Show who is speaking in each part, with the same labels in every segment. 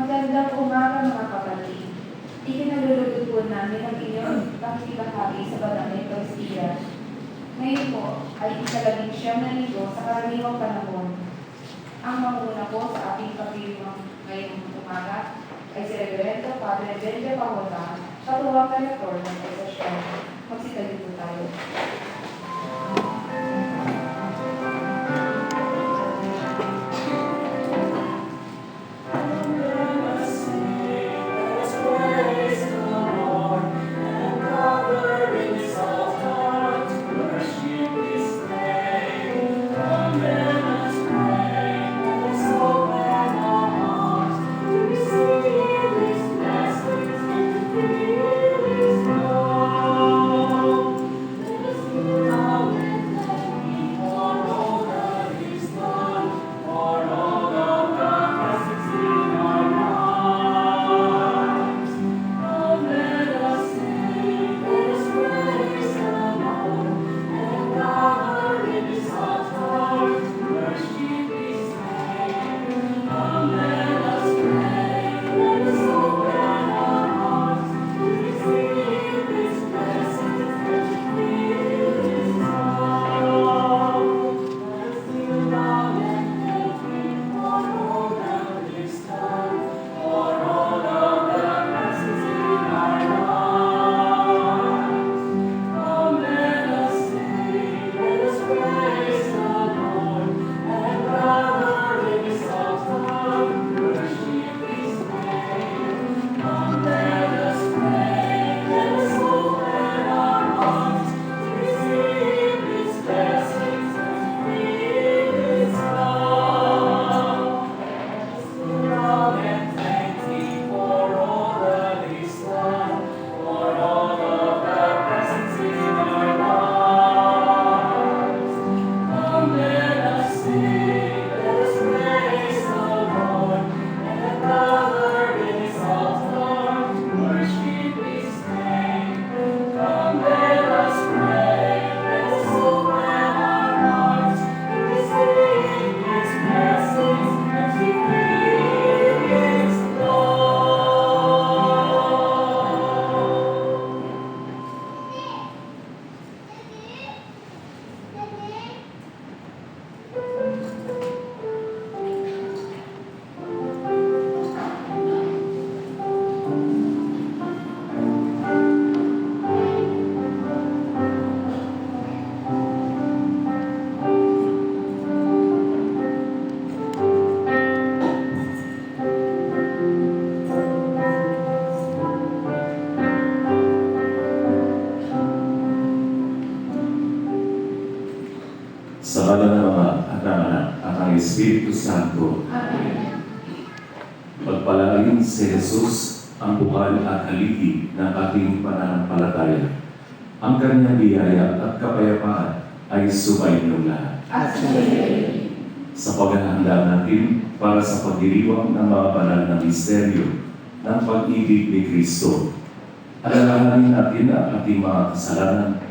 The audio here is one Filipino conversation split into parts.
Speaker 1: Magandang umaga mga kapatid. Ikinalulugod po namin ang inyong pakikibahagi sa Banal na Eucharistia. Ngayon po ay ika-19 na linggo sa karaniwang panahon. Ang manguna po sa ating pagdiriwang ngayong umaga ay si Reverendo Padre Benja Pahota, katuwang direktor ng Esosyon. Magsitalin po tayo.
Speaker 2: Sa ngalan ng Ama at ng Anak at ng Espiritu Santo.
Speaker 1: Amen.
Speaker 2: Pagpalain si Jesus ang bukal at haligi ng ating pananampalataya. Ang kanyang biyaya at kapayapaan ay sumainyo lahat. Sa paghahanda natin para sa pagdiriwang ng mga banal na misteryo ng pag-ibig ni Kristo, alalahanin natin ang ating mga kasalanan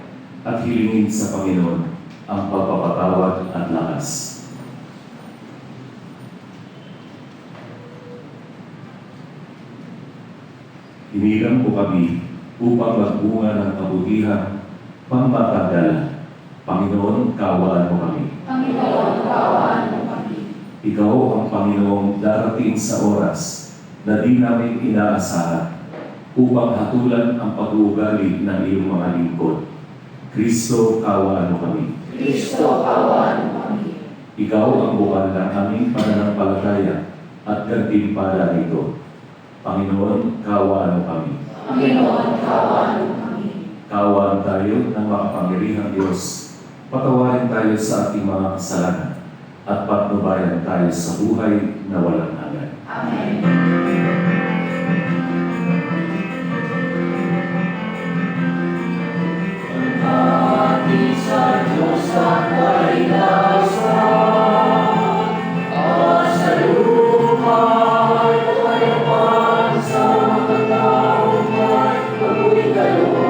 Speaker 2: at hilingin sa Panginoon ang pagpapatawad at lakas. Hinilang po kami upang magbunga ng kabutihan, pangmatagdala. Panginoon, kaawaan mo kami.
Speaker 1: Panginoon, kaawaan mo kami.
Speaker 2: Ikaw ang Panginoong darating sa oras na di namin inaasahan upang hatulan ang pag-uugali ng iyong mga lingkod. Kristo, kaawaan mo kami.
Speaker 1: Kristo, kaawaan mo kami.
Speaker 2: Ikaw ang bukal ng aming pananampalataya at gantimpala nito. Panginoon, kaawaan mo kami.
Speaker 1: Panginoon, kaawaan mo kami.
Speaker 2: Kaawaan tayo ng makapangyarihang Diyos. Patawarin tayo sa ating mga kasalanan at patnubayan tayo sa buhay na walang hanggan.
Speaker 1: Amen. Sa Diyos at kailasan, sa lupa ay kayapan, sa mga tao ay mabuhay kalooban.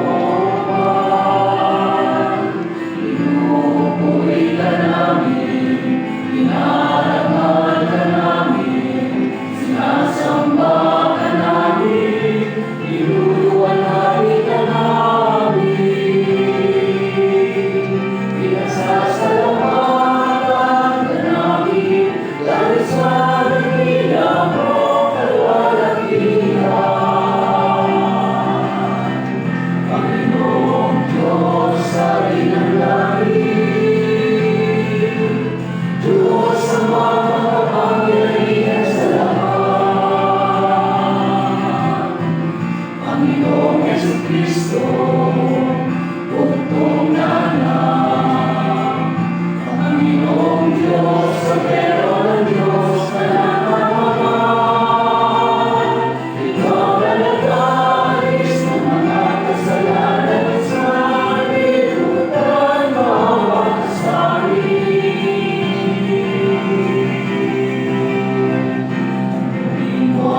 Speaker 1: Pinupuri ka namin, pinarangal ka namin,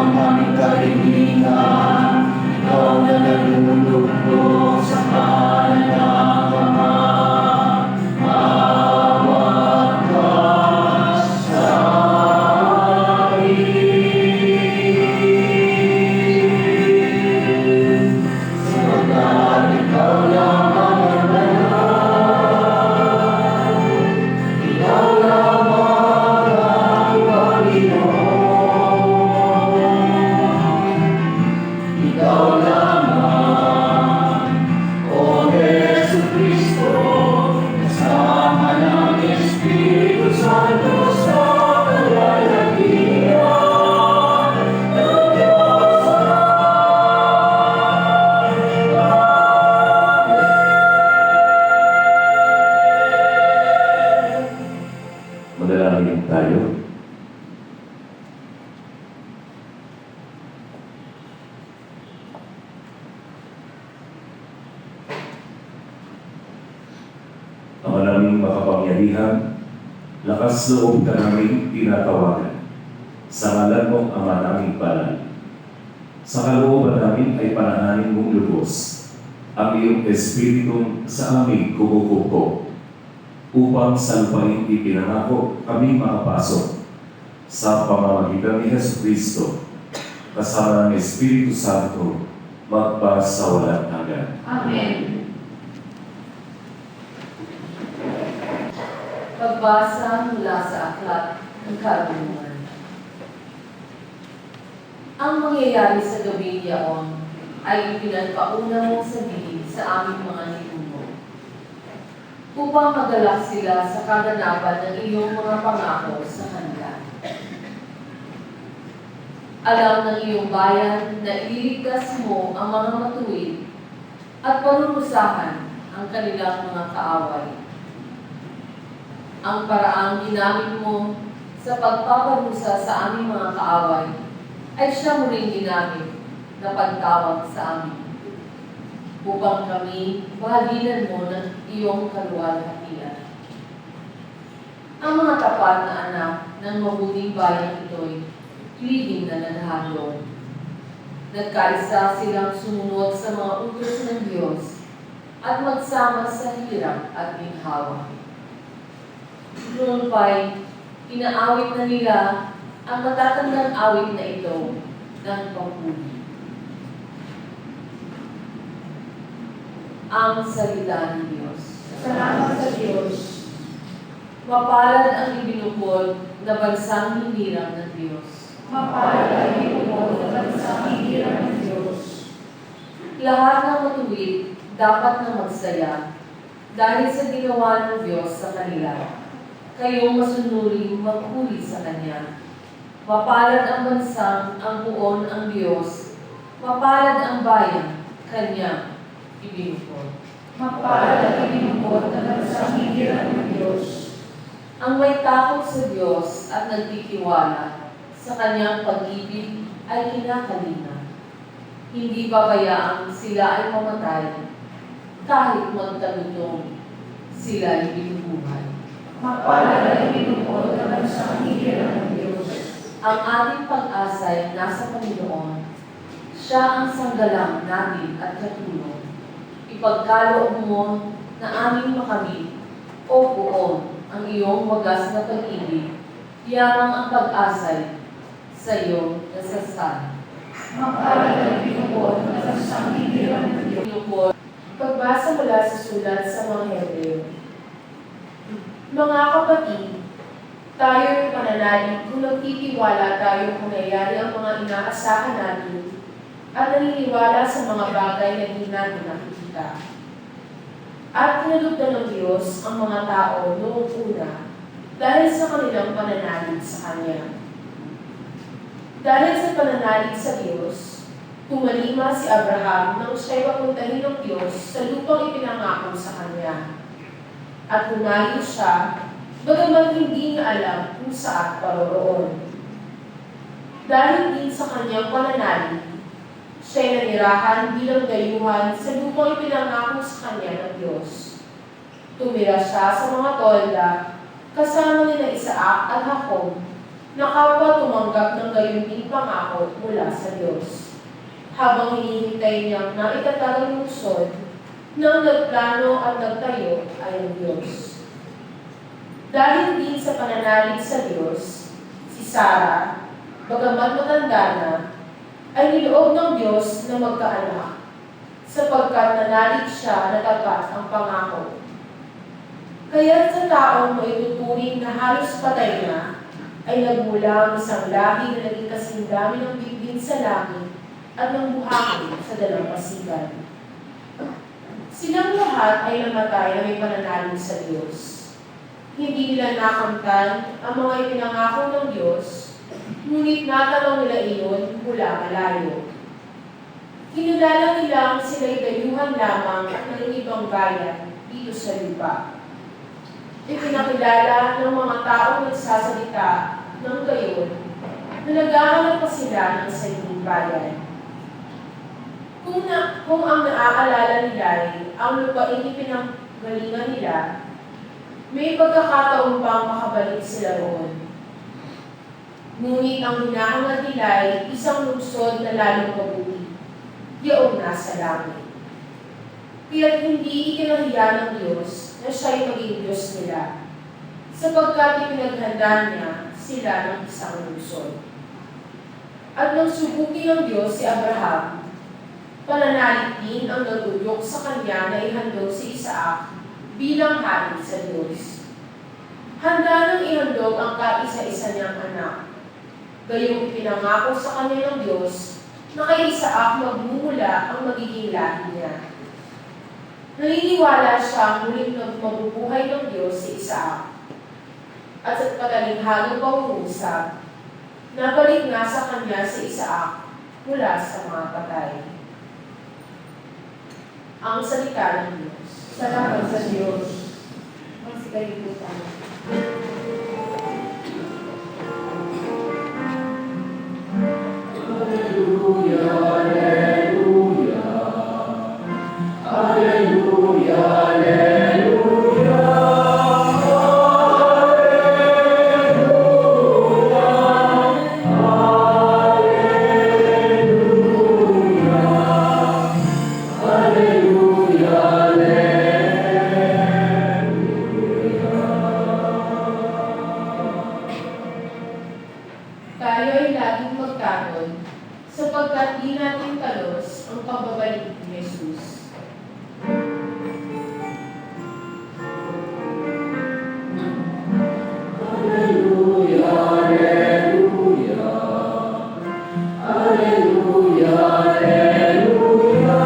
Speaker 3: ang aming kahilingan, ikaw na nalulugmok sa kanan ng Ama. Awat ka sa amin. Sapagkat ikaw lamang ang banal, ikaw lamang ang Panginoon. Ikaw lamang, O Jesucristo, kasama ng Espiritu Santo sa kalalakihan ng Diyos
Speaker 2: Manalangin tayo. Ang naming makapangyarihan, lakas loob ka namin tinatawagan. Sa ngalan mo, Ama naming banal. Sa kalooban namin ay panahanin mong lubos ang iyong Espiritu sa aming kumukupo upang sa lupain ipinangako kami makapasok sa pamamagitan ni Jesucristo kasama ng Espiritu Santo magpa sa walang hanggan.
Speaker 1: Amen. Pagbasa mula sa aklat ng Karunungan. Ang mangyayari sa gabi niyaon ay ipinagpauna mong sabihin sa aming mga ninuno, upang magalak sila sa kaganapan ng iyong mga pangako sa kanila. Alam ng iyong bayan na ililigtas mo ang mga matuwid at parurusahan ang kanilang mga kaaway. Ang paraang ginamit mo sa pagpaparusa sa aming mga kaaway ay siya mo rin ginamit na pagtawag sa amin, upang kami bahaginan mo ng iyong kaluwalhatian. Ang mga tapat na anak ng mabuting bayang ito'y lihim na naghalo. Nagkaisa silang sumunod sa mga utos ng Diyos at magsama sa hirap at ginhawa. Noon pa'y inaawit na nila ang matatandang awit na ito ng papuri. Ang salita ng Diyos.
Speaker 4: Salamat sa Diyos.
Speaker 1: Mapalad ang ibinukod na bansang hinirang ng Diyos.
Speaker 4: Mapalad ang ibinukod na bansang hinirang ng Diyos.
Speaker 1: Lahat ng matuwid dapat na magsaya dahil sa ginawa ng Diyos sa kanila. Kayong masunuring magpuri sa Kanya. Mapalad ang bansang ang buon ang Diyos. Mapalad ang bayan, Kanya ibinukod.
Speaker 4: Mapalad ang ibinukod na bansang hinirang ng Diyos.
Speaker 1: Ang may takot sa Diyos at nagtitiwala sa Kanyang pag-ibig ay kinakalina. Hindi babayaang sila ay mamatay, kahit magtagutong sila ay binubuhay.
Speaker 4: Mapalad ang ibinukod na bansang hinirang ng Diyos.
Speaker 1: Ang ating pag-asa ay nasa Panginoon. Siya ang sanggalang natin at katulong. Ipagkaloob mo na aming makamit, O Poon, ang iyong wagas na pag-ibig, yamang ang pag-asay sa iyong nasasal.
Speaker 4: Mapalad ang ibinukod na bansang hinirang ng Diyos.
Speaker 1: Pinukod.
Speaker 5: Pagbasa mula sa sulat sa mga Hebreo. Mga kapatid, tayo'y pananalig kung nagtitiwala tayo kung nangyayari ang mga inaasahan natin at naniniwala sa mga bagay na hindi natin nakikita. At kinalugdan ng Diyos ang mga tao noong una dahil sa kanilang pananalig sa Kanya. Dahil sa pananalig sa Diyos, tumalima si Abraham nang siya'y papuntahin ng Diyos sa lupang ipinangako sa Kanya. At humayo siya, bagamat hindi niya alam kung saan paroroon. Dahil din sa kanyang pananalig, siya'y nanirahan bilang dayuhan sa lupang ipinangako sa kanya ng Diyos. Tumira siya sa mga tolda, kasama nila Isaac at Jacob, na kapwa tumanggap ng gayon ding pangako mula sa Diyos, habang hinihintay niyang naitatag ang lungsod nang nagplano at nagtayo ay ang Diyos. Dahil din sa pananalig sa Diyos, si Sarah, bagamat matanda na, ay niloob ng Diyos na magkaanak, sapagkat nanalig siya na tapat ang pangako. Kaya sa taong maituturing na halos patay na, ay nagmula ang isang lahi na naging kasing dami ng bigbig sa langit at ng buhangin sa dalampasigan. Silang lahat ay namatay na may pananalig sa Diyos. Hindi nila nakamtan ang mga ipinangako ng Diyos, ngunit natanaw nila iyon mula malayo. Kinilala nilang sila'y dayuhan lamang ng ibang bayan dito sa lupa. Ipinakilala ng mga taong nagsasalita ng gayon na naghahanap pa sila ng sariling bayan. Kung ang naaalala nila ay ang lupain ipinanggalingan nila, may pagkakataon pang makabalik sila roon. Ngunit ang hinahangad nila ay isang lungsod na lalong mabuti, yaong nasa langit. Kaya't hindi ikinahiya ng Diyos na siya'y maging Diyos nila, sapagkat ipinaghanda niya sila ng isang lungsod. At nang subukin ng Diyos si Abraham, pananalig din ang nagdudyok sa kanya na ihandog si Isaac bilang hari sa Diyos. Handa nang ihandog ang kaisa-isa niyang anak. Gayong ipinangako sa kanya ng Diyos na kay Isaac magmumula ang magiging lahi niya. Naniniwala siyang muling mabubuhay ng Diyos si Isaac. At sa patalinghagong pangungusap, nabalik na sa kanya si Isaac mula sa mga patay. Ang salita ng Diyos.
Speaker 1: Salamat sa Diyos. Magsigayin po tayo.
Speaker 3: Alleluia, alleluia. Alleluia, alleluia.
Speaker 5: Tayo ay laging magkaroon sapagkat di natin talos ang pagbabalik ni Jesus.
Speaker 3: Alleluia, alleluia. Alleluia, alleluia.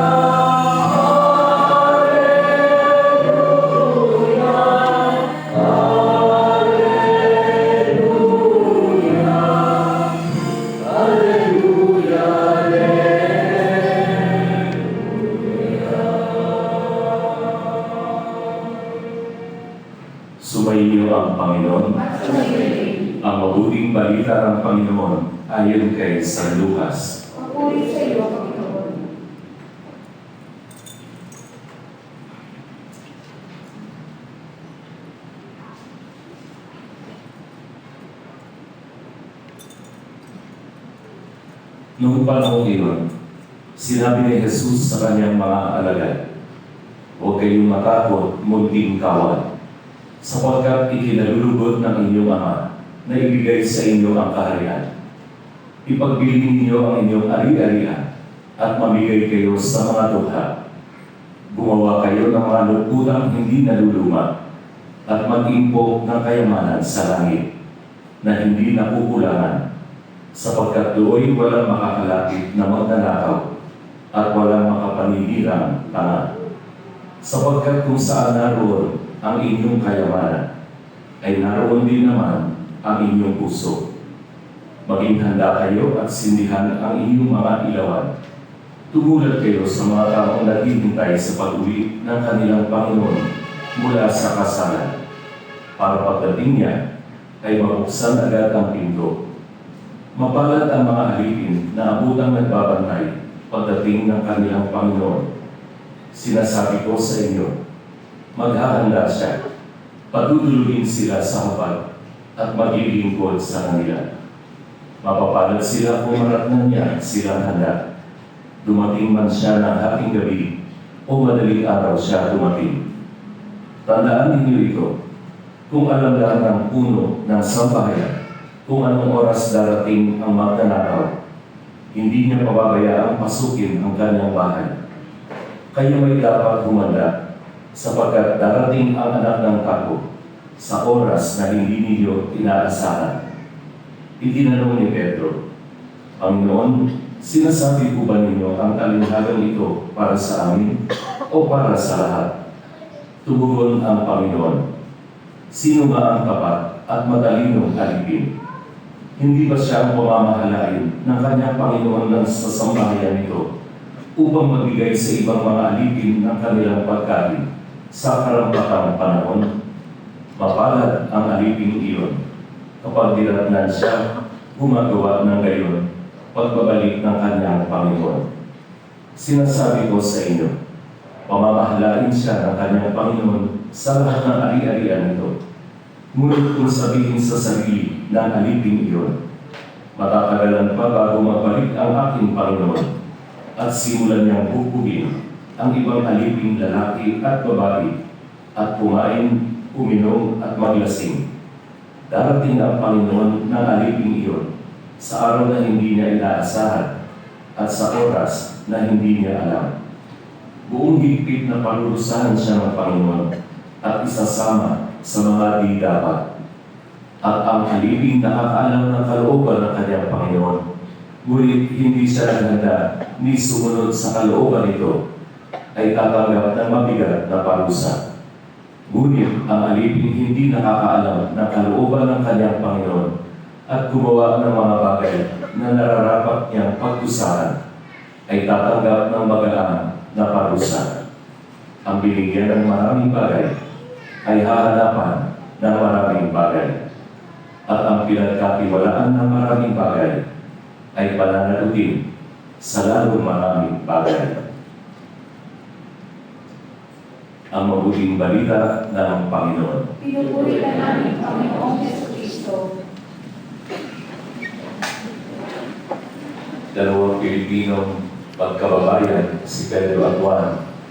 Speaker 2: Sumainyo ang Panginoon.
Speaker 1: At sumayin.
Speaker 2: Ang mabuting balita ng Panginoon ayon kay San Lucas.
Speaker 1: Papuri sa iyo, Panginoon.
Speaker 2: Noong panahon iyon, sinabi ni Jesus sa kanyang mga alagad, "Huwag kayong matakot, munting kawan, sapagkat ikinalulugod ng inyong Ama na ibigay sa inyo ang kaharian. Ipagbilin ninyo ang inyong ari-arian at mamigay kayo sa mga dukha. Gumawa kayo ng mga lugutang hindi naluluma at mag-impok ng kayamanan sa langit na hindi nakukulangan, sapagkat doon walang makakalapit na magnanakaw at walang makapaninirang tanga. Sapagkat kung saan naroon ang inyong kayamanan, ay naroon din naman ang inyong puso. Maging handa kayo at sindihan ang inyong mga ilawan. Tumulat kayo sa mga taong naghihintay sa pag-uwi ng kanilang Panginoon mula sa kasalan, para pagdating niya ay mabuksan agad ang pinto. Mapalad ang mga alipin na abutang nagbabantay pagdating ng kanilang Panginoon. Sinasabi ko sa inyo, maghahanda siya, patutuluin sila sa hapag at maglilingkod sa kanila. Mapapalad sila kung maratnan niya silang handa. Dumating man siya ng hating gabi o madaling araw siya dumating. Tandaan ninyo ito, kung alam lang ng puno ng sambahayan kung anong oras darating ang magnanakaw, hindi niya pababayaang pasukin ang kanyang bahay. Kaya may dapat humanda, sapagkat darating ang anak ng tao sa oras na hindi ninyo inaasahan. Itinanong ni Pedro, Panginoon, sinasabi ko ba ninyo ang talinhagang ito para sa amin o para sa lahat? Tumugon ang Panginoon, sino ba ang tapat at matalinong alipin? Hindi ba siya ang pamamahalain ng kanyang Panginoon ng sasambahayan nito upang magbigay sa ibang mga alipin ng kanilang pagkain sa karampatang panahon? Mapalad ang alipin iyon kapag dinatnan siya gumagawa ng gayon pagbabalik ng kanyang Panginoon. Sinasabi ko sa inyo, pamamahalain siya ng kanyang Panginoon sa lahat ng ari-arian nito. Ngunit kung sabihin sa sarili ng alipin iyon, matatagalan pa bago magbalik ang aking Panginoon at simulan niyang bubugin ang ibang aliping lalaki at babae at kumain, uminom at maglasing. Darating ang Panginoon ng aliping iyon sa araw na hindi niya inaasahan at sa oras na hindi niya alam. Buong higpit na parurusahan siya ng Panginoon at isasama sa mga di dapat. At ang aliping nakakaalam ng kalooban ng kanyang Panginoon, ngunit hindi siya naghanda ni sumunod sa kalooban nito, ay tatanggap ng mabigat na parusa. Ngunit ang aliping hindi nakakaalam ng kalooban ng kanyang Panginoon at gumawa ng mga bagay na nararapat niyang pagdusahan, ay tatanggap ng magaan na parusa. Ang binigyan ng maraming bagay ay hahanapan ng maraming bagay. At ang pinagkatiwalaan ng maraming bagay ay pananalutin sa lalong maraming bagay. Ang mabuting balita ng Panginoon.
Speaker 1: Pinupuri ka namin, Panginoong Jesucristo.
Speaker 2: Dalawang Pilipinong pagkababayan, si Pedro at Juan,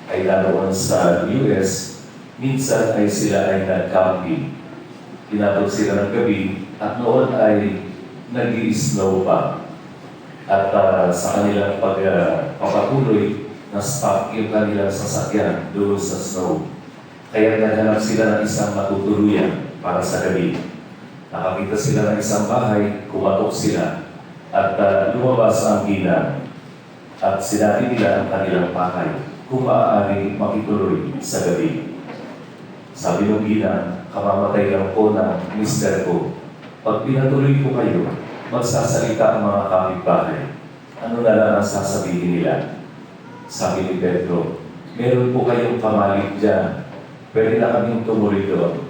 Speaker 2: ay naroon sa US. Minsan ay sila ay nag-camping. Inabot sila ng gabi at noon ay nag-i-snow pa. At sa kanilang pagpapatuloy, na-stop yung kanilang sasakyan doon sa snow. Kaya naghanap sila ng isang matutuluyan para sa gabi. Nakakita sila ng isang bahay, kumatok sila, at lumabas ang ginang. At sinabi nila ang kanilang bahay kung maaari makituloy sa gabi. Sabi ng ginang, kamamatay lang po ng mister ko. Pag pinatuloy ko kayo, magsasalita ang mga kapitbahay. Ano na lang ang sasabihin nila? Sabi ni Pedro, meron po kayong pamalit dyan. Pwede na kaming tumuloy doon.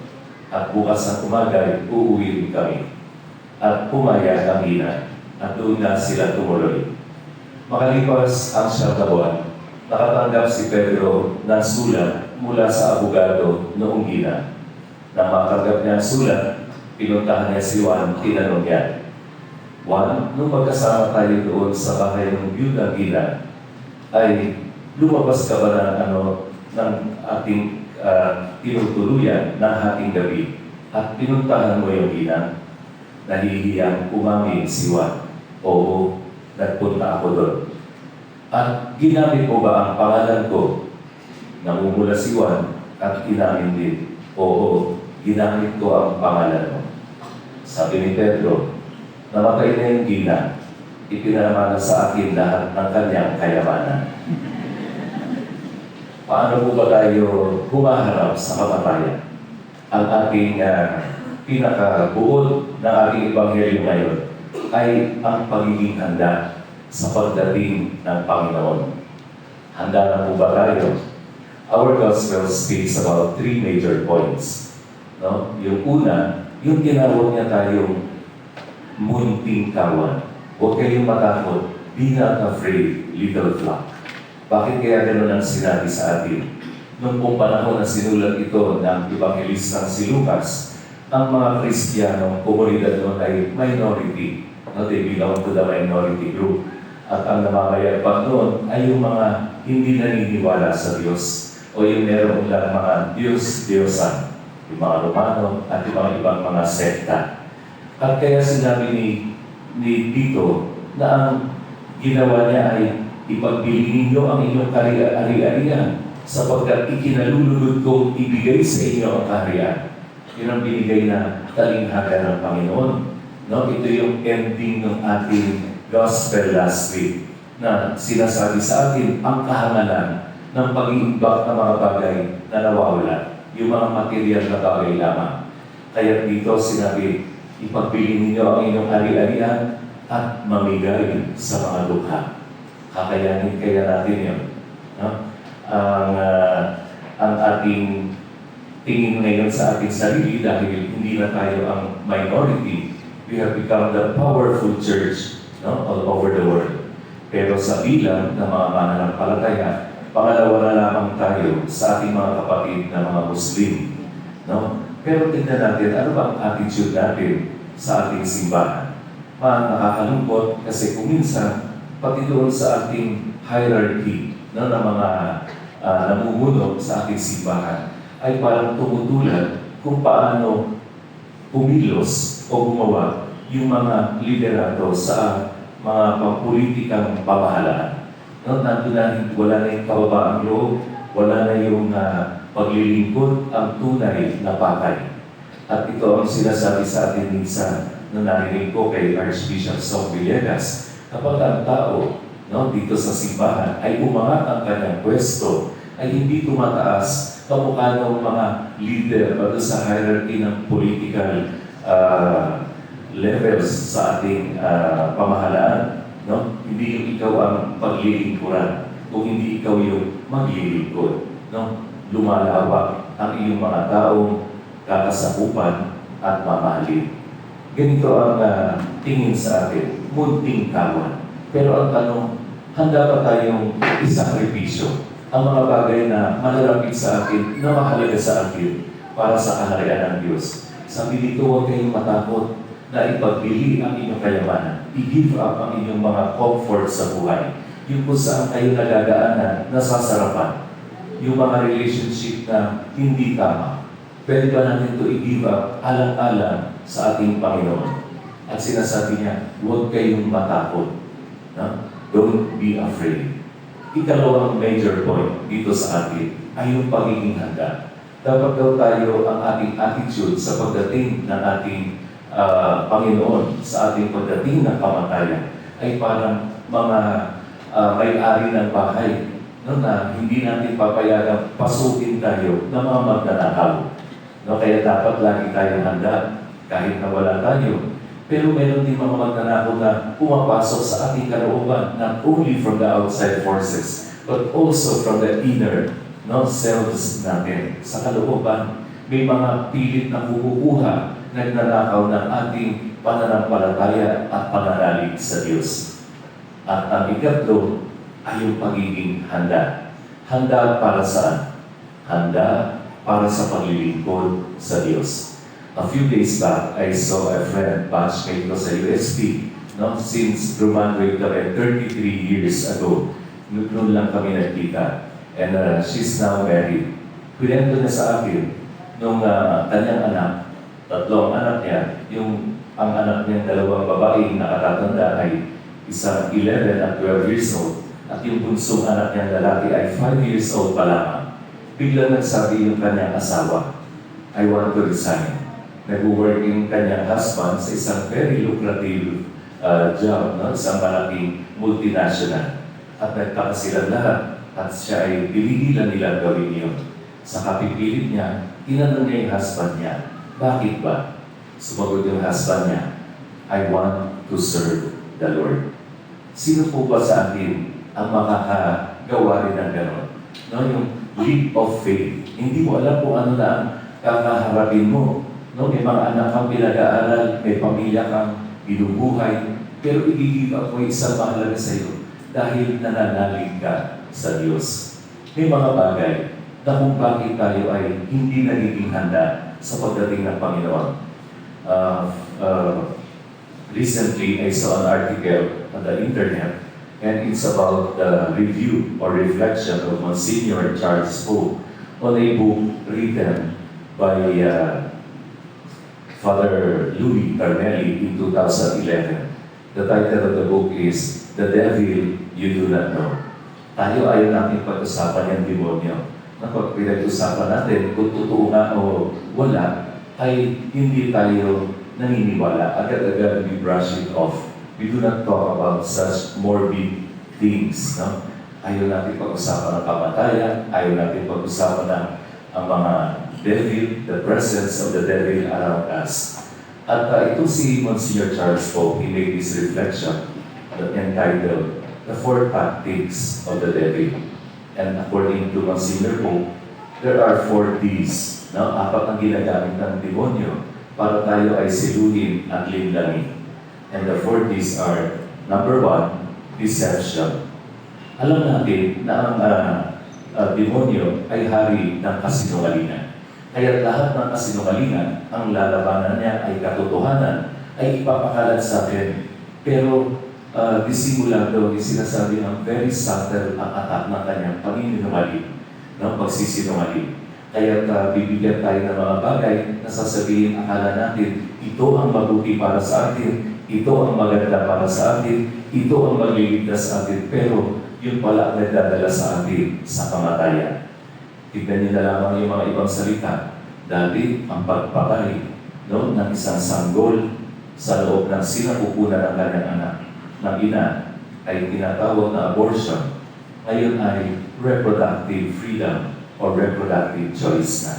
Speaker 2: At bukas ng umaga, uuwi rin kami. At pumayag ang ina. At doon na sila tumuloy. Makalipas ang 7 buwan, nakatanggap si Pedro ng sulat mula sa abogado noong ina. Nang matanggap niya ang sulat, pinuntahan niya si Juan, tinanong niya, Juan, nung magkasama tayo doon sa bahay ng biyudang ina, ay lumabas ka ba ng ating tinutuluyan ng hating gabi at pinuntahan mo yung ina? Nahihiyang umamin si Juan, oo, nagpunta ako doon. At ginamit mo ba ang pangalan ko? Namumula si Juan at inamin din, oo, ginamit ko ang pangalan mo. Sabi ni Pedro, namatay na yung ginang, ipinamana sa akin lahat ng kanyang kayamanan. Paano po ba tayo humaharap sa kamatayan? Ang ating pinakabuod ng ating ebanghelyo ngayon ay ang pagiging handa sa pagdating ng Panginoon. Handa na po ba tayo? Our gospel speaks about 3 major points. No? Yung una, yung tinawag niya tayong munting kawan. Huwag kayong matakot, be not afraid, little flock. Bakit kaya gano'n ang sinabi sa atin? Noong pong panahon na sinulat ito ng Evangelistang si Lucas, ang mga Kristiyanong komunidad noon ay minority. No, they belong to the minority group. At ang namamayagpag doon ay yung mga hindi naniniwala sa Diyos o yung meron lang mga Diyos-Diyosan, yung mga Romano at yung mga ibang mga sekta. At kaya sinabi ni Tito na ang ginawa niya ay ipagpili ninyo ang inyong ari-arian sapagkat ikinalulugod kong ibigay sa inyo ang kaharian. Yun ang binigay na talinghaga ng Panginoon. No? Ito yung ending ng ating gospel last week na sinasabi sa atin ang kahangalan ng pag-iimbak ng mga bagay na nawawala, yung mga material na bagay lamang. Kaya dito sinabi, ipagpili ninyo ang inyong ari-arian at mamigay sa mga dukha. Kakayanin kaya natin yun. No? Ang ating tingin ngayon sa ating sarili dahil hindi na tayo ang minority, we have become the powerful church, no, all over the world. Pero sa bilang ng mga mananampalataya, pangalawa na lamang tayo sa ating mga kapatid na mga Muslim. No? Pero tingnan natin, ano ba ang attitude natin sa ating simbahan? Nakakalungkot kasi kung minsan, pati doon sa ating hierarchy no, ng mga namumuno sa ating simbahan, ay parang tumutulad kung paano pumilos o gumawa yung mga liderato sa mga pampulitikang pamahalaan. No, nandun na, wala na yung kababaang loob, wala na yung paglilingkod, ang tunay na patay. At ito ang sinasabi sa atin minsan na narinig ko kay Archbishop Song Villegas, kapag ang tao no, dito sa simbahan ay umangat ang kanyang pwesto, ay hindi tumataas kamukha ng mga leader o sa hierarchy ng political levels sa ating pamahalaan. No? Hindi yung ikaw ang paglilingkuran, kung hindi ikaw yung maglilingkod. No? Lumalawak ang iyong mga taong kakasakupan at mamahalin. Ganito ang tingin sa atin, munting kawan. Pero ang tanong, handa ba tayong isakripisyo ang mga bagay na malalapit sa atin, na mahalaga sa atin para sa kaharian ng Diyos? Sabi dito, huwag kayong matakot na ipagpili ang inyong kayamanan. I-give up ang inyong mga comfort sa buhay. Yung kung saan kayo nagagaanan, nasasarapan. Yung mga relationship na hindi tama. Pwede ba natin ito i-give up alang-alang sa ating Panginoon? At sinasabi niya, huwag kayong matakot. No? Don't be afraid. Ikalawang major point dito sa atin ay yung pagiging handa. Dapat daw tayo ang ating attitude sa pagdating ng ating Panginoon, sa ating pagdating ng kamatayan, ay parang mga may-ari ng bahay no, na hindi natin papayagang pasukin tayo ng mga magnanakaw. No, kaya dapat lagi tayong handa kahit na wala tayo. Pero meron din mga magnanakaw na pumapasok sa ating kalooban, not only from the outside forces, but also from the inner selves natin. Sa kalooban, may mga pilit na kukuha, nagnanakaw ng ating pananampalataya at pananalig sa Diyos. At ang ikatlo ay yung pagiging handa. Handa para saan? Handa para sa paglilingkod sa Diyos. A few days back, I saw a friend, batchmate ko sa UST, no? Since graduate kami 33 years ago. Noon lang kami nagkita. And she's now married. Kwento niya sa akin, nung kanyang anak, tatlong anak niya, ang anak niya, dalawang babae nakatatanda ay isang 11 at 12 years old. At yung bunsong anak niya lalaki ay 5 years old pa lamang. Biglang nagsabi yung kanyang asawa, I want to resign. Nag-work yung kanyang husband sa isang very lucrative job, no? Isang malaking multinational. At nagtaka sila lahat at siya ay piligilan nila gawin yun. Sa kapipilit niya, tinanong niya yung husband niya, bakit ba? Sumagot yung husband niya, I want to serve the Lord. Sino po ba sa atin ang makakagawa rin ng gano'n? No? Yung leap of faith. Hindi mo alam kung ano na ang kakaharapin mo. No, may mga anak kang pinag-aaral, may pamilya kang binubuhay, pero i-give up mo isang mahalaga sa iyo dahil nananalig ka sa Diyos. May mga bagay na kung bakit tayo ay hindi nagiging handa sa pagdating ng Panginoon. Recently, I saw an article on the internet, and it's about the review or reflection of Monsignor Charles Pope on a book written by Father Louis Carmelli in 2011. The title of the book is The Devil You Do Not Know. Tayo ayaw natin pag-usapan yung demonyo. Kapag pinag-usapan natin kung totoo nga o wala, ay hindi tayo naniniwala. Agad-agad we brush it off. We do not talk about such morbid things. No? Ayaw natin pag-usapan ng kamatayan, ayaw natin pag-usapan ng ang mga devil, the presence of the devil around us. At ito si Monsignor Charles Pope, he made this reflection entitled The Four Tactics of the Devil. And according to Monsignor Pope, there are 4 Ds. No? 4 ang ginagamit ng demonyo para tayo ay siluhin at linlangin. And the 4 Ds are, number 1, deception. Alam natin na ang demonyo ay hari ng kasinungalingan. Kaya lahat ng kasinungalingan, ang lalabanan niya ay katotohanan, ay ipapakalat sa atin. Pero disimulado, sinasabi ng very subtle ang attack ng kanyang paninungaling, ng pagsisinungaling. Kaya bibigyan tayo ng mga bagay na sasabihin, akala natin, ito ang mabuti para sa atin, ito ang maganda para sa atin, ito ang magliligtas sa atin, pero yun pala ang nagdadala sa atin sa kamatayan. Tignan niyo na lamang yung mga ibang salita. Dati, ang pagpapay ng isang sanggol sa loob ng sinapupunan ng kanyang anak, ng ina, ay tinatawag na abortion. Ngayon ay reproductive freedom or reproductive choice na.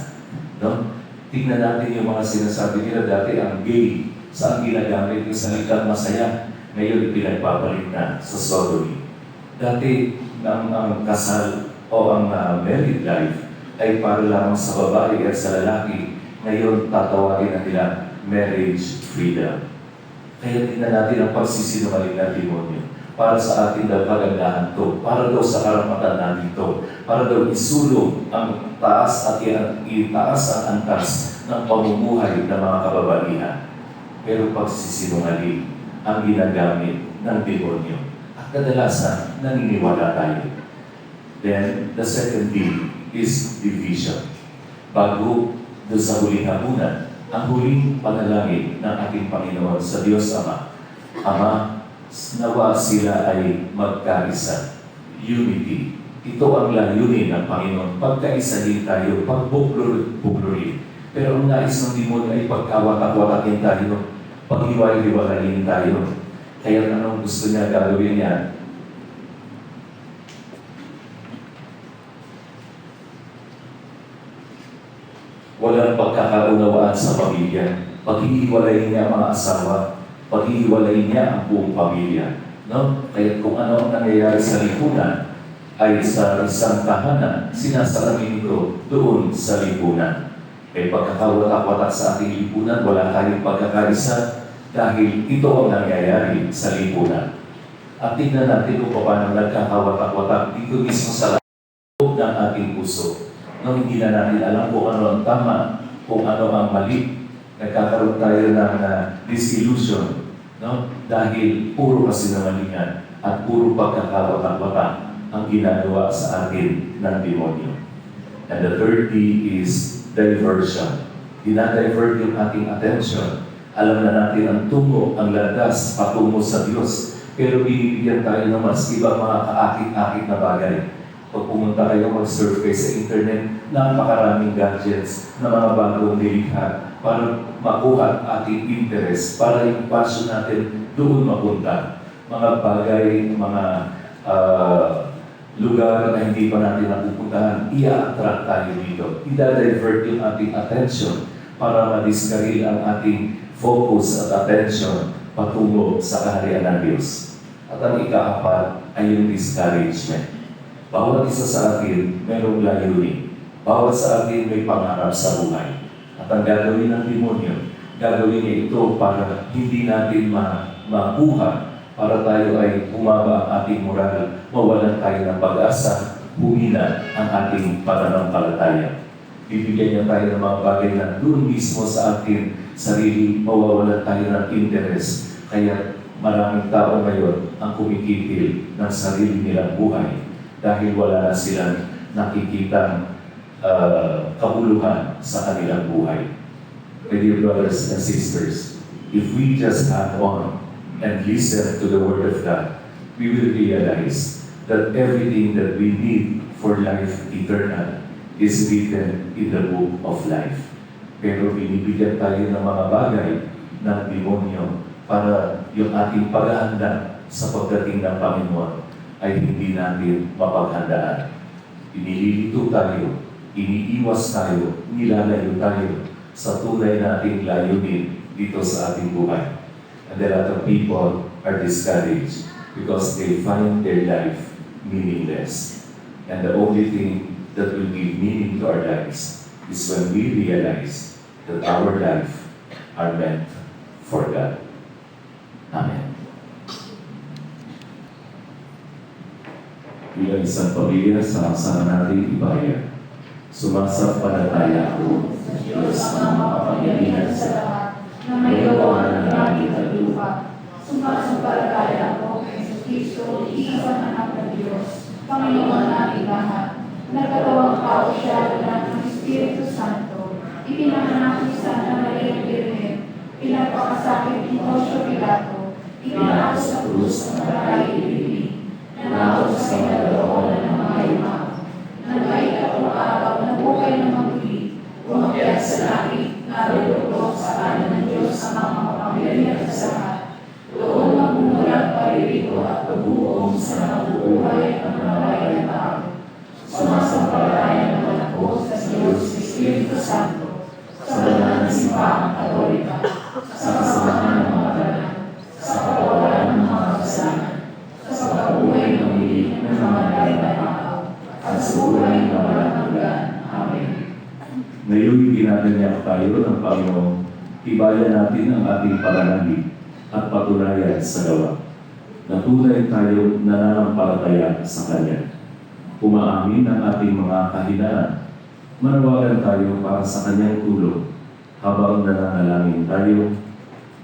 Speaker 2: No? Tignan natin yung mga sinasabi nila dati, ang gay, saan ginagamit yung salitang masaya, ngayon pinagpapalit na sa sodomy. Dati, ang kasal o ang married life ay para lamang sa babae at sa lalaki. Ngayon, tatawagin na nila marriage freedom. Kaya tingnan natin ang pagsisinungaling ng demonyo. Para sa ating daw kagandahan to, para daw sa karapatan natin to, para daw isulong ang taas at itaas ang antas ng pamumuhay ng mga kababaihan. Pero pagsisinungaling ang ginagamit ng demonyo. At kadalasan, naniniwala tayo. Then, the second thing is division. Bago doon sa huling hapunan, ang huling panalangin ng ating Panginoon sa Diyos Ama. Ama, nawa sila ay magkaisa. Unity. Ito ang layunin ng Panginoon. Pagkaisahin tayo, pagbuklurin. Pero ang nais ng demonyo ay pagkawatak-watakin tayo, paghiwalay-hiwalayin tayo. Kaya anong gusto niya gagawin niya? Walang pagkakaunawaan sa pamilya. Paghihiwalayin niya ang mga asawa, paghihiwalayin niya ang buong pamilya. No? Kaya kung ano ang nangyayari sa lipunan, ay sa isang tahanan, sinasalamin ko doon sa lipunan. Kaya pagkakawatak-watak sa ating lipunan, wala tayong pagkakaisa dahil ito ang nangyayari sa lipunan. At tignan natin kung paano nagkakawatak-watak dito mismo sa loob ng ating puso. Nung hindi na natin alam kung ano ang tama, kung ano ang mali, nagkakaroon tayo ng disillusion, no? Dahil puro kasinungalingan at puro pagkakawatak-watak ang ginagawa sa atin ng demonyo. And the third key is diversion. Dinadivert yung ating attention. Alam na natin ang tungo, ang landas patungo sa Diyos, pero binibigyan tayo ng mas ibang mga kaakit-akit na bagay. Pag pumunta kayo mag-surf kayo sa internet, napakaraming gadgets na mga bagong nilikha para makuha ating interest, para yung passion natin doon mapunta. Mga bagay, mga lugar na hindi pa natin napupuntahan, i-attract tayo dito. I-divert yung ating attention para madiskaril ang ating focus at attention patungo sa kaharian ng Diyos. At ang ika-4 ay yung discouragement. Bawat isa sa atin mayroong layunin. Bawat sa atin may pangarap sa buhay. At ang gagawin ng demonyo, gagawin niya ito para hindi natin makuha, para tayo ay bumaba ang ating moral, mawalan tayo ng pag-asa, humina ang ating pananampalataya. Bibigyan niya tayo ng mga bagay na doon mismo sa ating sarili, mawawalan tayo ng interest. Kaya maraming tao ngayon ang kumikitil ng sarili nilang buhay dahil wala na silang nakikitang kabuluhan sa kanilang buhay. My dear brothers and sisters, if we just hang on and listen to the Word of God, we will realize that everything that we need for life eternal is written in the book of life. Pero binibigyan tayo ng mga bagay ng demonyo para yung ating paghahanda sa pagdating ng Panginoon ay hindi natin mapaghandaan. Inililito tayo, iniiwas tayo, nilalayo tayo sa tunay nating layunin dito sa ating buhay. And a lot of people are discouraged because they find their life meaningless. And the only thing that will give meaning to our lives is when we realize that our life are meant for God. Amen. Bilang isang pamilya, sama-sama natin ibayag. Sumasampalataya ako sa Diyos ng makapangyarihan sa lahat
Speaker 4: na may gawa ng langit at lupa. Sumasampalataya ako kay Kristo, iisang anak ng Diyos, Panginoon nating lahat. Nagkatawang tao siya ng Espiritu Santo. Ipinanganak ni Santa Maria Virgen. Pinagpakasakit ni Poncio Pilato. Ipinako sa krus ng maraming ibig. Nanakot sa kinalawanan ng mga ima. Nagkaikatong araw na buhay ng maguli. Umakyat sa langit, naruluto sa kanan ng Diyos ang mga makapangyarihan sa lahat. Doon magmumulat paririto at pagbuong sa nabubuhay ang naray na tao. Sumasampalataya naman ako sa Diyos Espiritu Santo, sa banal na simbahang Katolika, sa kasamahan ng mga banal, sa kapawalan ng mga kasalanan, sa pagkabuhay ng muli ng mga naray na tao, at sa buhay na walang hanggan. Amen.
Speaker 2: Ngayon, ginaganyak tayo ng Panginoon, tibayan natin ang ating pananalig at patunayan sa gawa. Natunay tayo nananampalataya sa Kanya. Umaamin ang ating mga kahinaan. Manawagan tayo para sa Kanyang tulong. Habang nananalangin tayo,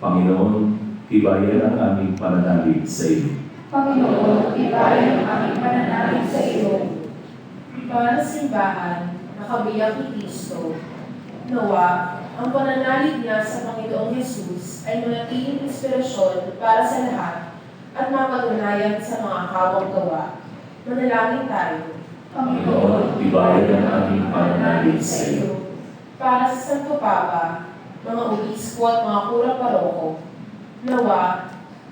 Speaker 2: Panginoon, tibayan ang aming pananalig sa iyo.
Speaker 4: Panginoon, tibayan ang aming pananalig sa iyo.
Speaker 5: Para sa simbahan, nakabiyak ni Kristo, nawa, ang pananalig niya sa Panginoong Hesus ay manatiling inspirasyon para sa lahat at mapatunayan sa mga kawang gawa. Manalangin tayo.
Speaker 2: Panginoon, tibayan ang aming pananalig sa iyo.
Speaker 5: Para sa Santo Papa, mga obispo at mga kura paroko, nawa,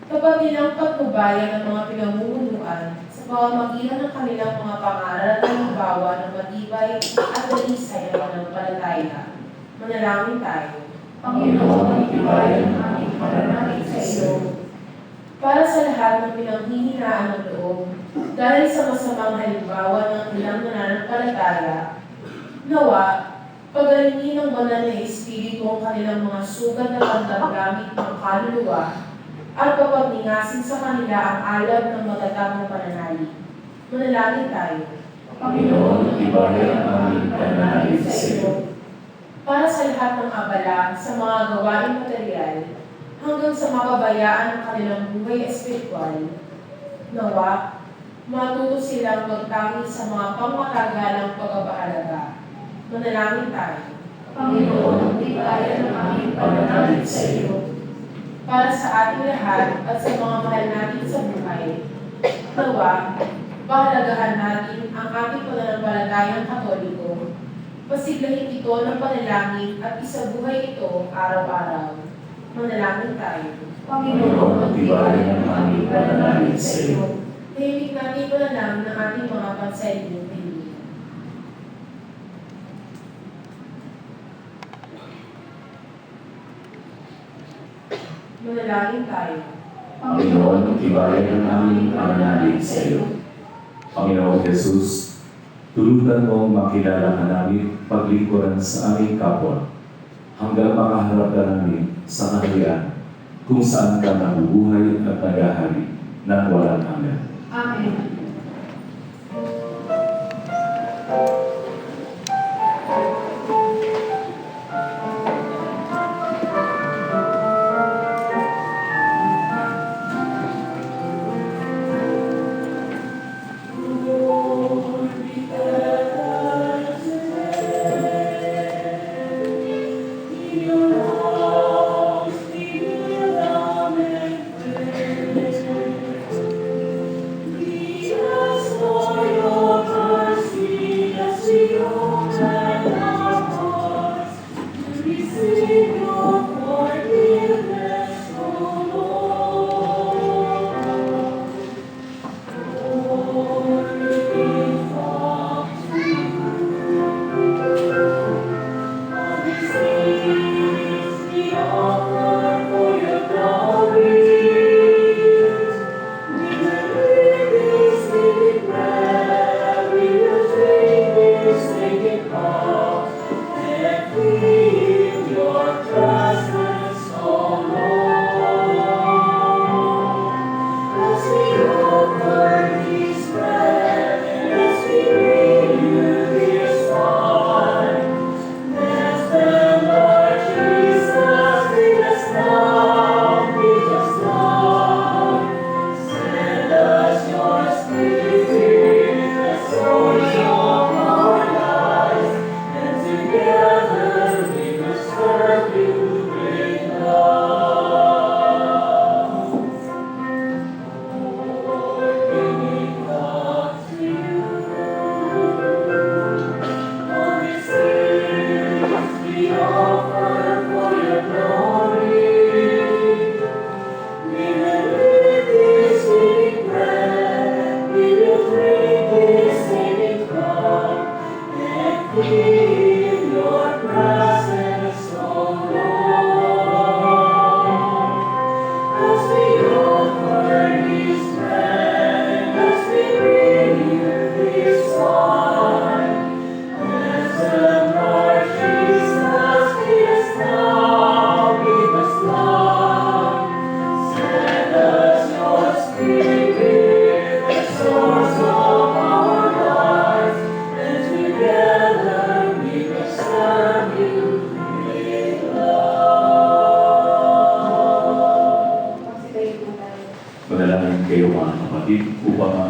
Speaker 5: kapag nilang patnubayan ng mga pinamumunuan sa pamamagitan ng kanilang mga pangaral at halimbawa ng matibay at dalisay na pananampalataya. Manalangin tayo.
Speaker 4: Panginoon, tibayan ang aming pananalig sa iyo.
Speaker 5: Para sa lahat ng pinanghihinaan ng loob, dahil sa masamang halimbawa ng ilang nananampalataya, nawa, pagalingin ng banal na Espiritu ang kanilang mga sugat na pagdagamit ng kaluluwa at papagningasin sa kanila ang alab ng matatag na pananalig. Manalangin tayo.
Speaker 2: Panginoon, tibayan ang aming pananalig sa iyo.
Speaker 5: Para sa lahat ng abala sa mga gawain material, hanggang sa mapabayaan ng kanilang buhay espiritual, nawa, matuto silang magtangi sa mga pangmatagalang pagpapahalaga. Manalangin tayo.
Speaker 4: Panginoon, tibayan ang aming pananalig sa iyo.
Speaker 5: Para sa ating lahat at sa mga mahal natin sa buhay, nawa, pahalagahan natin ang ating pananampalatayang Katoliko. Pasiglahin ito ng panalangin at isabuhay ito araw-araw. Manalangin tayo.
Speaker 4: Panginoon, tibayan ang aming pananalig sa iyo.
Speaker 5: Tahimik natin panalangin ng ating mga pansariling pilihan. Manalangin tayo.
Speaker 2: Panginoon, tibayan ang aming pananalig sa iyo. Panginoon Jesus, tulutan mong makilala ka namin paglingkuran sa aming kapwa hanggang makaharap ka namin sa kaharian kung saan ka nabubuhay at nagahari ng walang hanggan.
Speaker 4: Amen.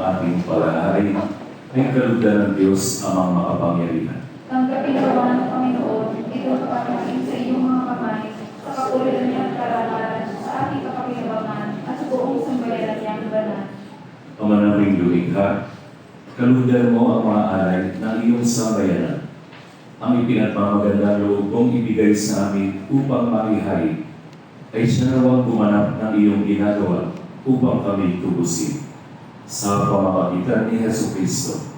Speaker 2: ating pag-aaral ay kalugdan ng Diyos amang makapangyarihan.
Speaker 1: Tanggapin gawa ng Panginoon, ito kapatid sa iyong mga kamay, sa kapulitan niyang karamaran, sa ating kapakinabangan, at sa buong sambayaran niyang banal.
Speaker 2: Ama naming lumikha, kalugdan mo ang mga alay ng iyong sambayanan. Ang ipinagmamagandang loob mong ibigay sa amin upang maihari ay siya nawang gumanap ng iyong ginagawa upang kami tubusin. Sa pamamagitan ni Jesucristo,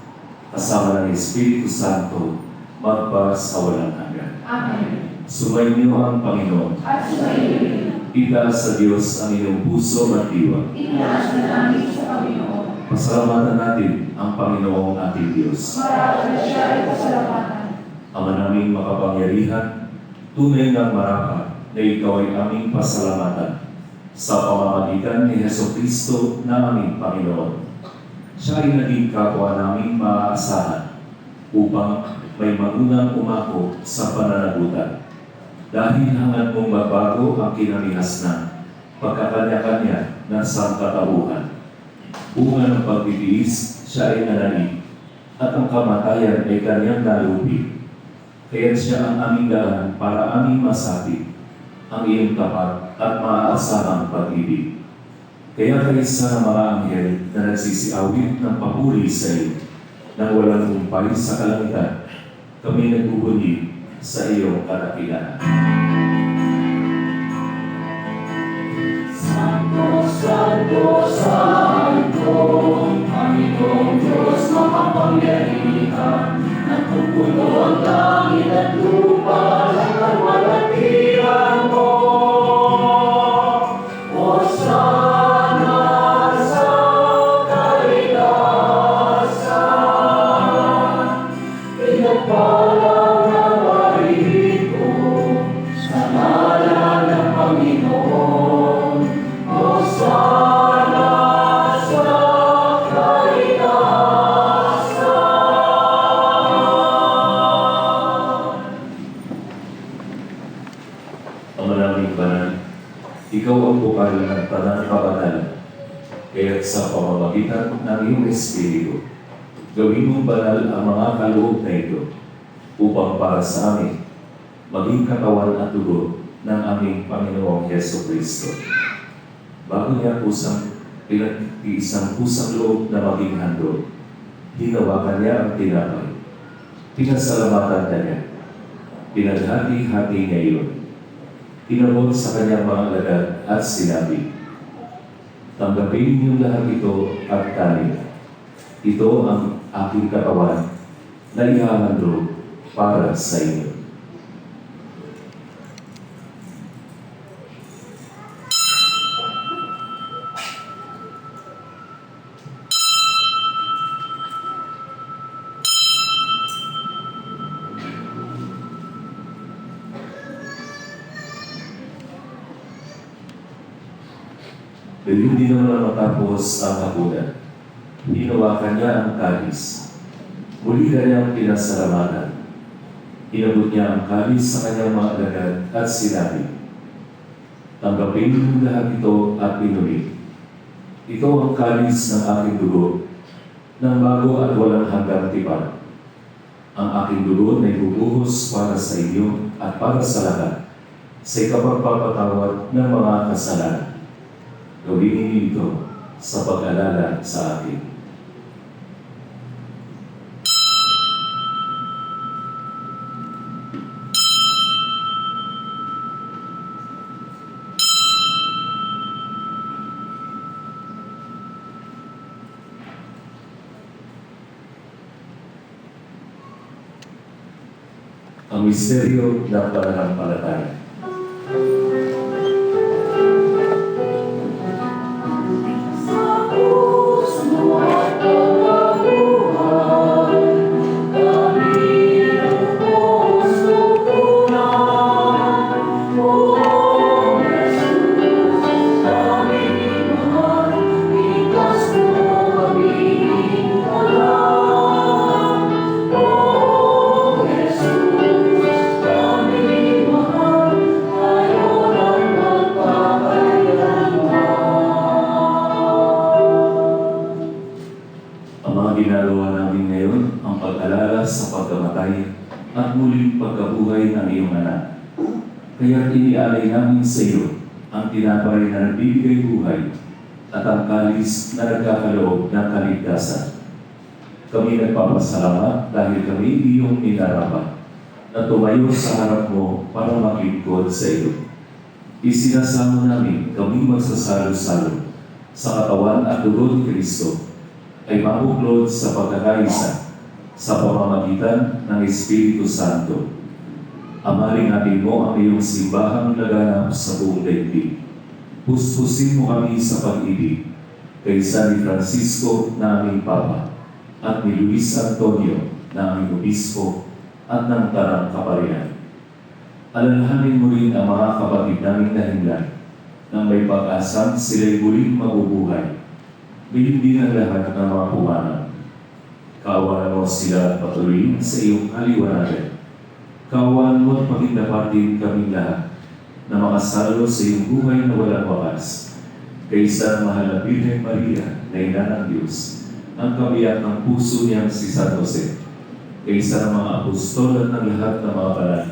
Speaker 2: kasama ng Espiritu Santo, magpa sa walang hanggan.
Speaker 1: Amen.
Speaker 2: Sumayin niyo ang Panginoon.
Speaker 1: At sumayin,
Speaker 2: Itaas sa Diyos ang inyong puso at diwa.
Speaker 1: itinaas na namin sa Panginoon.
Speaker 2: Pasalamatan natin ang Panginoong ating Diyos.
Speaker 1: Marapat na siya ay pasalamatan.
Speaker 2: Ama naming makapangyarihan, tunay ng marapat na ikaw ay aming pasalamatan sa pamamagitan ni Jesucristo na aming Panginoon. Siya ay naging kapwa naming maaasahan upang may maunang umako sa pananagutan. Dahil hangad mong magbago ang kinamihas na pagkakanya-kanya ng sangkatauhan. Bunga ng pagtitiis, siya ay nanalig, at ang kamatayan ay kanyang nalupi. Kaya siya ang aming daan para aming masabi ang iyong tapat at maaasahang pag-ibig. Kaya kaysa ng mga anghel na nagsisiawit ng papuri sa iyo, nang walang humpay sa kalangitan, kami nagbubunyi sa iyong kadakilaan.
Speaker 3: Santo, Santo, Santo, Panginoong Diyos makapangyarihan, nagpupuno ang langit at lupa sa kalwalhatian mo. Hosana sa kaligtasan, pinagpala na marito sa ngalan ng Panginoon. Hosana sa kaligtasan.
Speaker 2: Ama naming banal, ikaw ang bukal ng tanang kabanalan, kaya't sa pamamagitan ng iyong Espiritu, gawin mong banal ang mga kaloob na ito, upang para sa amin, maging katawan at dugo ng aming Panginoong Jesucristo. Bago niya pinag-iisang pusang loob na maging handog, hinawakan niya ang tinapay. Pinasalamatan niya. Pinaghati-hati niya iyon. Tinabot sa kanyang mga alagad at sinabi, tanggapin niyo lahat ito at kanin. Ito ang aking katawan na ihahandog para sa inyo. Dahil hindi naman matapos ang hapunan, hinawakan niya ang kalis. Muli kanyang pinasalamatan. Inabot niya ang kalis sa kanyang mga alagad at sinabi, tanggapin niyo lahat ito at inumin. Ito ang kalis ng aking dugo, ng bago at walang hanggang tipan. Ang aking dugo na ibubuhos para sa inyo at para sa lahat, sa ikapagpapatawad ng mga kasalanan. Gawin niyo ito sa pag-alala sa akin. Ang misteryo ng pananampalataya.
Speaker 3: Oh, Jesus, kami mahal.
Speaker 2: Ang mga ginagawa namin ngayon ang pag-alala sa pagkamatay at muling pagkabuhay ng iyong anak. Kaya inialay namin sa iyo ang tinapay na nagbibigay buhay at ang kalis na nagkakaloob ng kaligtasan. Kami nagpapasalamat dahil kami iyong minarapat na tumayo sa harap mo para maglingkod sa iyo. Isinasamo namin kami magsasalo-salo sa katawan at dugo ni Kristo ay mabuklod sa pagkakaisa sa pamamagitan ng Espiritu Santo. Amaling natin mo ang iyong simbahang laganap sa buong daigdig. Puspusin mo kami sa pag-ibig kay San Francisco na aming Papa at ni Luis Antonio na aming Obispo at ng Tarang Kaparian. Alalahanin mo rin ang mga kapatid naming dahilan nang may pag-asang sila'y muling mabubuhay. Gayon din ang lahat ng mga pumanan. Kaawaan mo sila at patuloyin sa iyong kaliwanagan. Kaawaan mo at pagindapatin kaming lahat na makasalo sa iyong buhay na walang wakas. Kaysa mahal na Birhen Maria na ina ng Diyos, ang kabiyak ng puso niyang si San Jose, kaysa ng mga apostol at ng lahat ng mga banal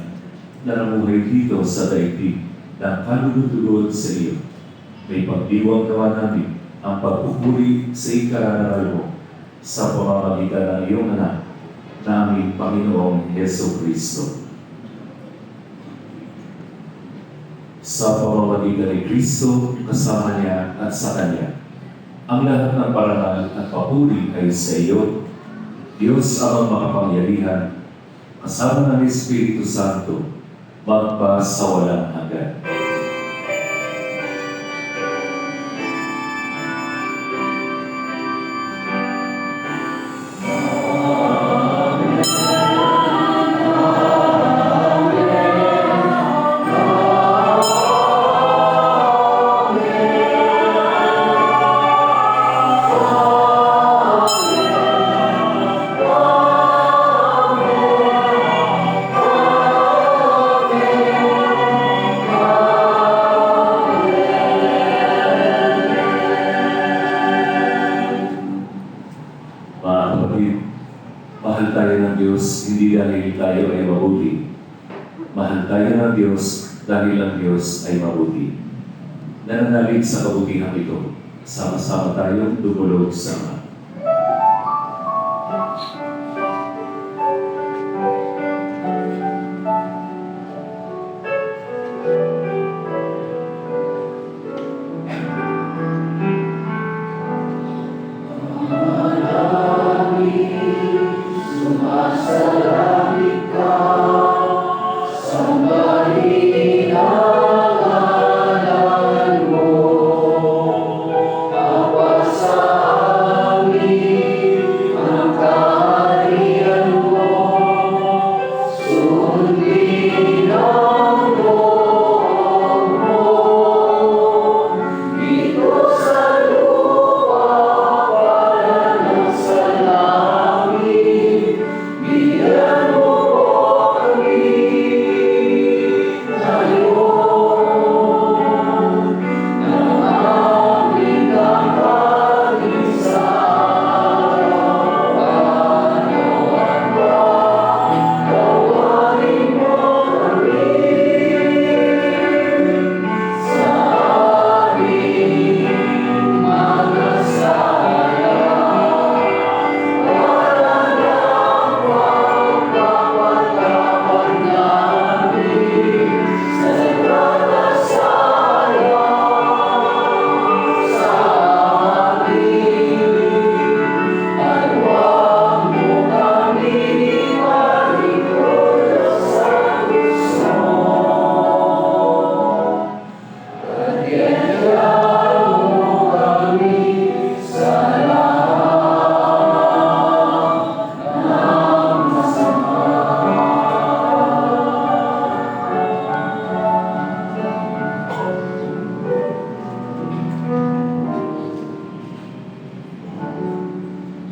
Speaker 2: na namuhay dito sa daigdig na kalulugod sa iyo. May pagdiwang naman namin ang pagpupuri sa ikarangaral mo sa pamamagitan ng iyong anak na aming Panginoong Yeso Kristo. Sa pamamagitan ni Kristo, kasama niya at sa Kanya, ang lahat ng parangal at papuri ay sa iyo, Diyos amang makapangyarihan, kasama ng Espiritu Santo, magpa sa walang hanggan. Mahal tayo ng Diyos, hindi dahil tayo ay mabuti. Mahal tayo ng Diyos dahil ang Diyos ay mabuti. Nananalig sa kabutihan ito, sama-sama tayong dumulog sa Ama.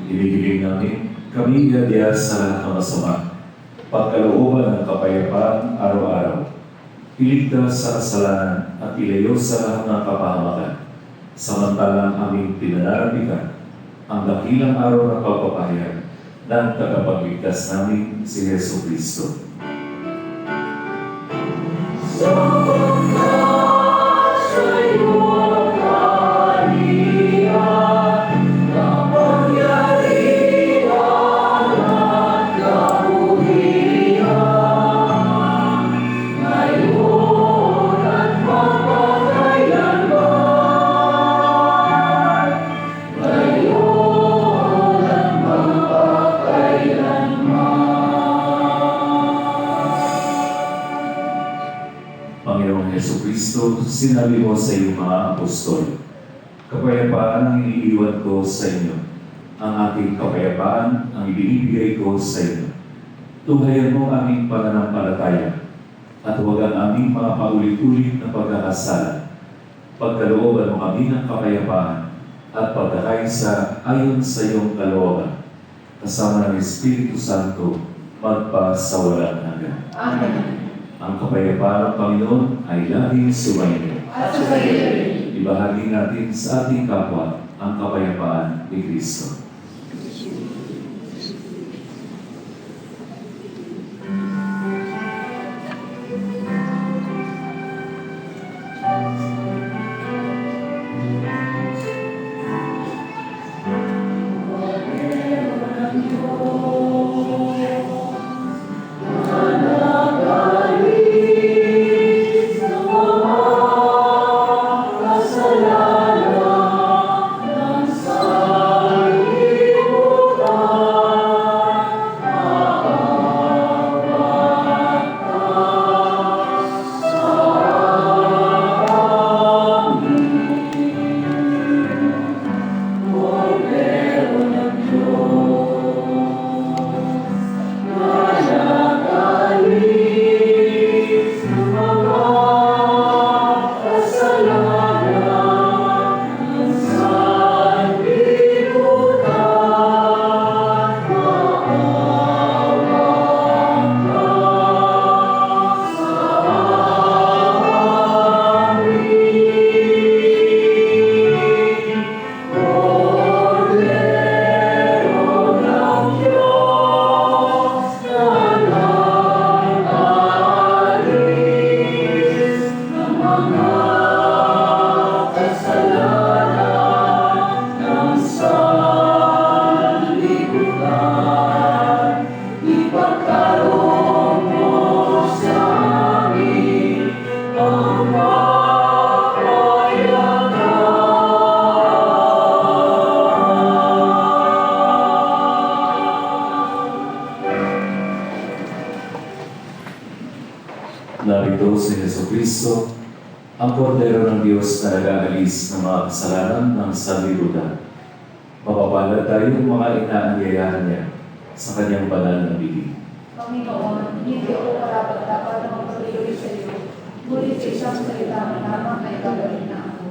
Speaker 2: Hinihiling namin, kami iadya sa lahat ng masama, pagkalooban ng kapayapaan araw-araw, iligtas sa kasalanan at ilayo sa lahat ng kapahamakan, samantalang aming pinanarapitan ang dakilang araw ng pagpapahayag ng tagapagligtas namin si Yesu Kristo. Panginoong Yesu Kristo, sinabi mo sa iyong mga apostol, kapayapaan ang iniiwan ko sa inyo. Ang aking kapayapaan ang ibinibigay ko sa inyo. Tunghayan mo aming pananampalataya at huwag ang aming mga paulit-ulit na pagkakasala. Pagkalooban mo kami ng kapayapaan at pagkakaisa ayon sa iyong kalooban, kasama ng Espiritu Santo, magpa sa walang hanggan.
Speaker 4: Amen.
Speaker 2: Ang kapayapaan ng Panginoon ay laging sumainyo.
Speaker 4: At sa iyo rin.
Speaker 2: Ibahagi natin sa ating kapwa ang kapayapaan ni Kristo. Narito si Yesu Kristo, ang kordero ng Diyos na nag-aalis ng mga kasalanan ng sanlibutan. Mapapalad tayo ng mga inaanyayahan niya sa kanyang banal na bibig.
Speaker 4: Panginoon, hindi ako karapat-dapat na magpatuloy sa iyo. Ngunit sa isang salita mo lamang ay gagawin na ako.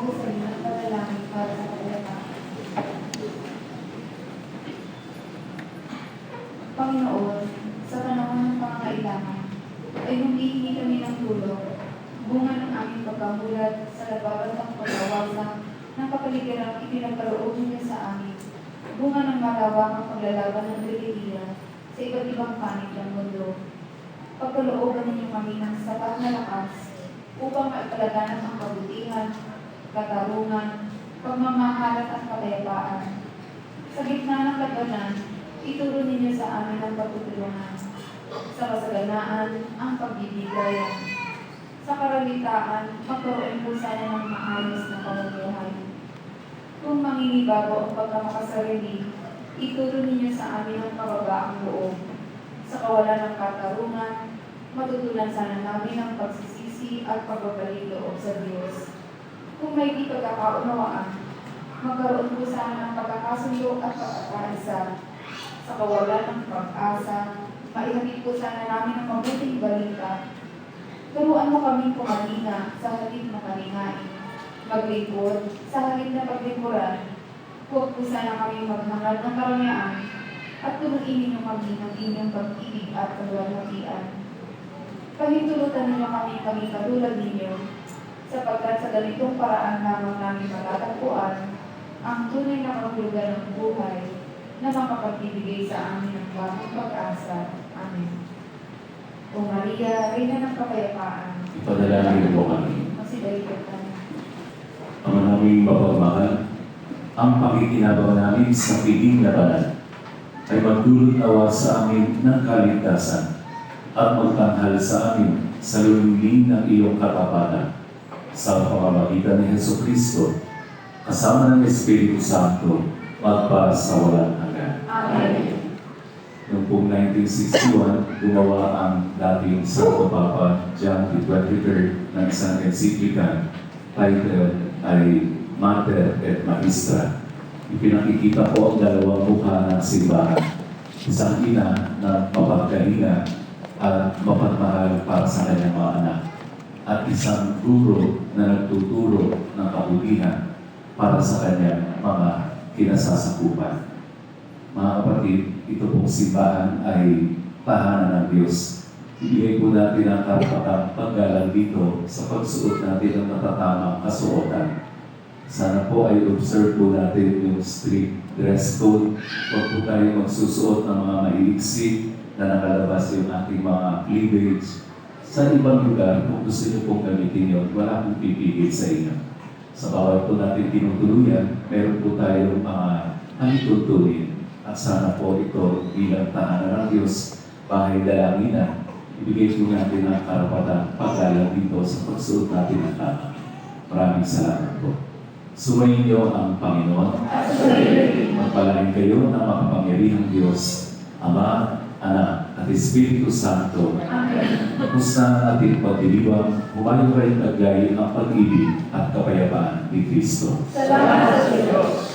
Speaker 1: ako sa iyo ng panalangin para sa kapayapaan. Panginoon, sa panahon ng pangangailangan, ay humihingi kami ng tulong, bunga ng aming pagkamulat sa nagbabatang pagkawasak ng kapaligiran ipinagkaloob niyo sa amin, bunga ng malawakang paglalaban ng relihiya sa iba't ibang panig ng mundo. Pagkalooban ninyo kami ng sapat na lakas upang maipalaganan ang kabutihan, katarungan, pagmamahalan at kapayapaan. Sa gitna ng labanan, ituro ninyo sa amin ang pagtutulungan. Sa kasaganaan, ang pagbibigayan. Sa karalitaan, magkaroon po sana ng maayos na pamumuhay. Kung mangingibago ang pagkamakasarili, ituro ninyo sa amin ang kababaang loob. Sa kawalan ng katarungan, matutunan sana namin ang pagsisisi at pagbabalik loob sa Diyos. Kung may di pagkakaunawaan, magkaroon po sana ng pagkakasundo at pagkakaisa. Sa kawalan ng pag-asa, maihatid po sana namin ang mabuting balita. Turuan mo kaming kumalina sa halip na kalingain, maglingkod sa halip na paglingkuran. Huwag po sana kami maghangad ng karangyaan at turuin ninyo kami ng inyong pag-ibig at pagwalhatian. Pahintulutan ninyo kami maging katulad ninyo, sapagkat sa ganitong paraan lamang namin matatagpuan ang tunay na kahulugan ng buhay na makapagbibigay sa amin ng bagong pag-asa. Amen. O Maria, Reyna ng Kapayapaan,
Speaker 2: Ipadalangin mo kami.
Speaker 1: magsibalikot kami.
Speaker 2: Ang naming mapagmahal, ang pakikinabang namin sa piging na banal ay magdulot awa sa amin ng kaligtasan at magtanghal sa amin sa lulingling ng iyong katapatan sa pamamagitan ni Jesucristo kasama ng Espiritu Santo magpa sa walang hanggan.
Speaker 1: Amen.
Speaker 2: Noong pong 1961, gumawa ang dating Santo Papa John the 23rd ng isang encyclical title ay Mater et Magistra. Ipinakikita ko ang dalawang mukha ng simbahan. Isang ina na mapagkalinga at mapagmahal para sa kanyang mga anak. At isang guro na nagtuturo ng kabutihan para sa kanyang mga kinasasakupan. Mga kapatid, ito pong simbahan ay tahanan ng Diyos. Ibigay po natin ang karapatang paggalang dito sa pagsuot natin ng matatamang kasuotan. Sana po ay observe po natin yung strict dress code. Huwag po tayo magsusuot ng mga maiiksi na nakalabas yung ating mga cleavage. Sa ibang lugar, kung gusto niyo pong gamitin yun, wala pong pipigil sa inyo. Sa bawat po natin tinutuluyan, meron po tayong mga halitutunin. At sana po ito bilang tahanan ng Diyos, bahay dalanginan, ibigay po natin ang karapatang paggalang dito sa pagsuot natin ng tama. Maraming salamat po. Sumayin niyo ang Panginoon. Magpalain kayo ng makapangyarihang Diyos, Ama, Anak, at Espiritu Santo.
Speaker 1: Amen.
Speaker 2: Tapos na ang ating pagdiriwang, humayo kayo taglay ang pag-ibig at kapayapaan ni Kristo.
Speaker 1: Salamat sa Diyos.